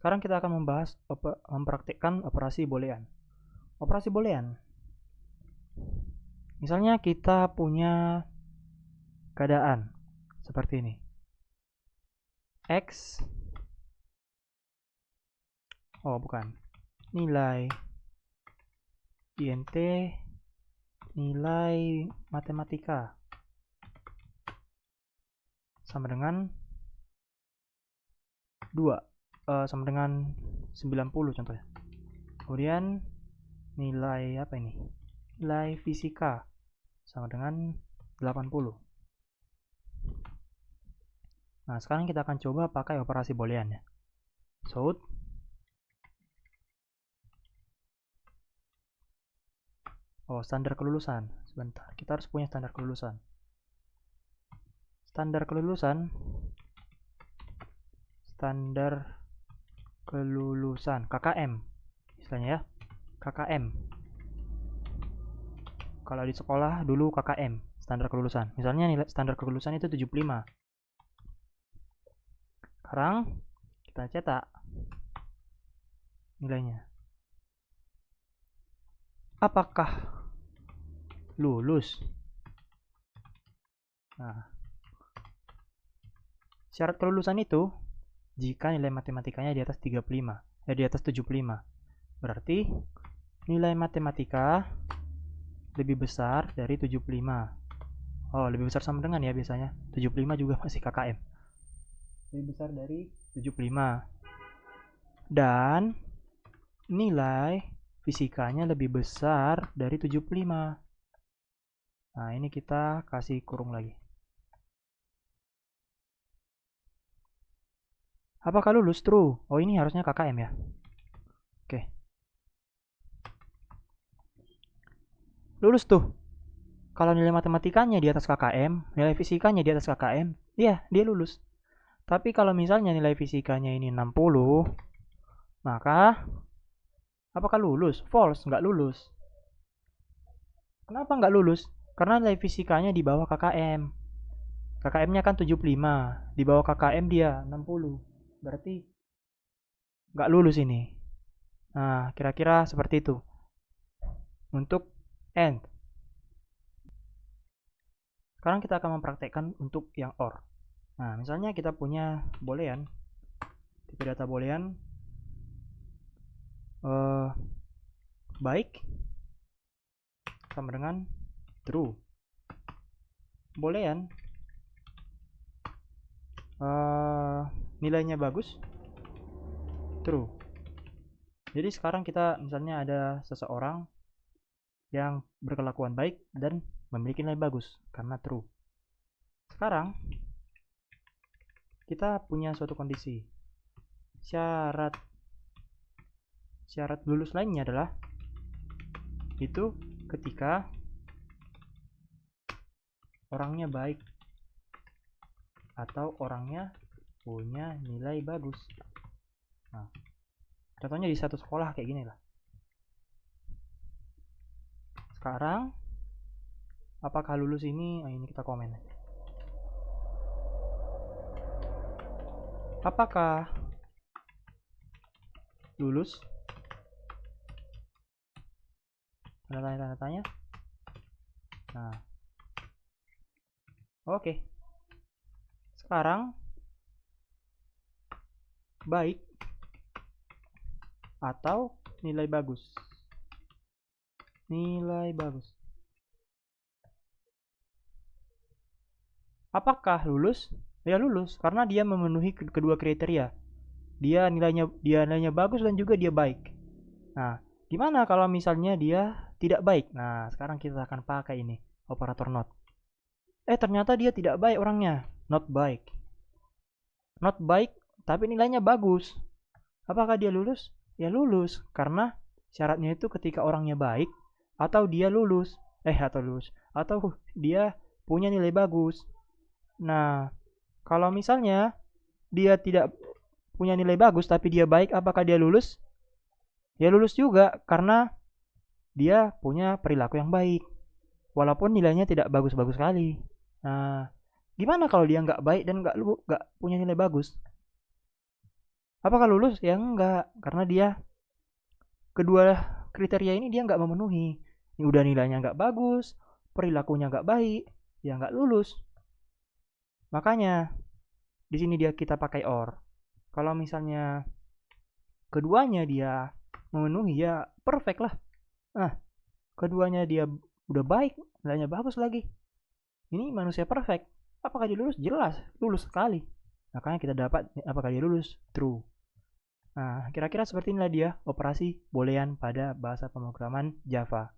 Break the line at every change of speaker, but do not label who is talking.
Sekarang kita akan mempraktikkan operasi boolean. Operasi boolean. Misalnya kita punya keadaan seperti ini. X. Oh, bukan. Nilai INT nilai matematika sama dengan 2, sama dengan 90 contohnya. Kemudian nilai apa ini? Nilai fisika sama dengan 80. Nah, sekarang kita akan coba pakai operasi boolean ya. South. Oh, standar kelulusan. Sebentar, kita harus punya standar kelulusan. Standar kelulusan KKM istilahnya ya, KKM. Kalau di sekolah dulu KKM, standar kelulusan. Misalnya nilai standar kelulusan itu 75. Sekarang kita cetak nilainya. Apakah lulus? Nah, syarat kelulusan itu jika nilai matematikanya di atas 35, di atas 75. Berarti nilai matematika lebih besar dari 75. Oh, lebih besar sama dengan ya biasanya. 75 juga masih KKM. Lebih besar dari 75. Dan nilai fisikanya lebih besar dari 75. Nah, ini kita kasih kurung lagi. Apakah lulus? True. Oh, ini harusnya KKM ya. Oke. Lulus tuh. Kalau nilai matematikanya di atas KKM, nilai fisikanya di atas KKM, iya, dia lulus. Tapi kalau misalnya nilai fisikanya ini 60, maka apakah lulus? False, nggak lulus. Kenapa nggak lulus? Karena nilai fisikanya di bawah KKM. KKM-nya kan 75, di bawah KKM dia 60. Berarti nggak lulus ini. Nah, kira-kira seperti itu. Untuk AND. Sekarang kita akan mempraktekkan untuk yang OR. Nah, misalnya kita punya boolean, tipe data boolean baik sama dengan true. Boolean nilainya bagus, true. Jadi sekarang kita misalnya ada seseorang yang berkelakuan baik dan memiliki nilai bagus karena true. Sekarang kita punya suatu kondisi. Syarat lulus lainnya adalah itu ketika orangnya baik atau orangnya punya nilai bagus. Nah, contohnya di satu sekolah kayak gini lah. Sekarang apakah lulus ini? Ini kita komen. Apakah lulus? Tanda tanya. Nah, oke. Sekarang baik atau nilai bagus. Nilai bagus. Apakah lulus? Ya lulus karena dia memenuhi kedua kriteria. Dia nilainya bagus dan juga dia baik. Nah, gimana kalau misalnya dia tidak baik? Nah, sekarang kita akan pakai ini, operator not. Ternyata dia tidak baik orangnya. Not baik. Not baik, tapi nilainya bagus. Apakah dia lulus? Ya lulus, karena syaratnya itu ketika orangnya baik, atau dia lulus. Atau dia punya nilai bagus. Nah, kalau misalnya dia tidak punya nilai bagus, tapi dia baik, apakah dia lulus? Ya lulus juga, karena dia punya perilaku yang baik. Walaupun nilainya tidak bagus-bagus sekali. Nah, gimana kalau dia nggak baik dan nggak punya nilai bagus? Apakah lulus? Ya enggak, karena dia kedua kriteria ini dia nggak memenuhi. Ini udah nilainya nggak bagus, perilakunya nggak baik, ya nggak lulus. Makanya di sini dia kita pakai or. Kalau misalnya keduanya dia memenuhi ya perfect lah. Nah, keduanya dia udah baik, nilainya bagus lagi. Ini manusia perfect. Apakah dia lulus? Jelas, lulus sekali. Makanya kita dapat apakah dia lulus? True. Nah, kira-kira seperti inilah dia operasi boolean pada bahasa pemrograman Java.